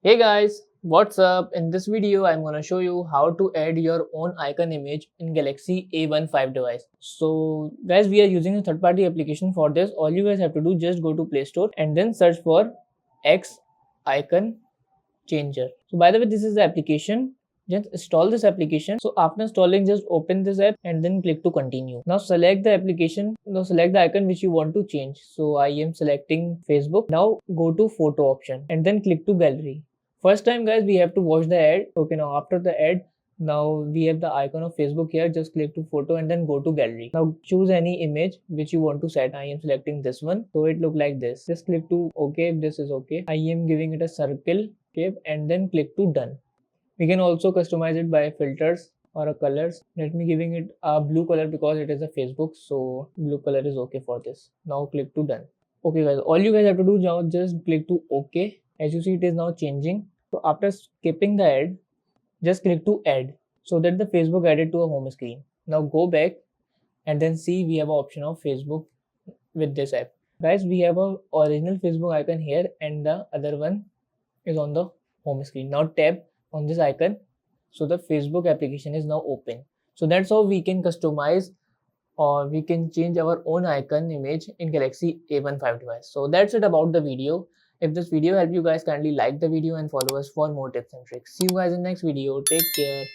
Hey guys, what's up? In this video, I'm gonna show you how to add your own icon image in Galaxy A15 device. So guys, we are using a third-party application for this. All you guys have to do just go to Play Store and then search for X icon changer. So by the way, this is the application. Just install this application. So after installing, just open this app and then click to continue. Now select the application. Now select the icon which you want to change. So I am selecting Facebook. Now go to photo option and then click to gallery. First time guys, we have to watch the ad. Okay, now after the ad, now we have the icon of Facebook here. Just click to photo and then go to gallery. Now choose any image which you want to set. I am selecting this one. So it look like this. Just click to OK if this is okay. I am giving it a circle shape and then click to done. We can also customize it by filters or a colors. Let me giving it a blue color because it is a Facebook, so blue color is okay for this. Now click to done. Okay guys, all you guys have to do now just click to OK. As you see, it is now changing. So after skipping the ad, just click to add so that the Facebook added to a home screen. Now go back and then see we have an option of Facebook with this app. Guys, we have a original Facebook icon here and the other one is on the home screen. Now tap on this icon so the Facebook application is now open. So that's how we can customize or we can change our own icon image in Galaxy A15 device. So that's it about the video. If this video helped you guys, kindly like the video and follow us for more tips and tricks. See you guys in next video. Take care.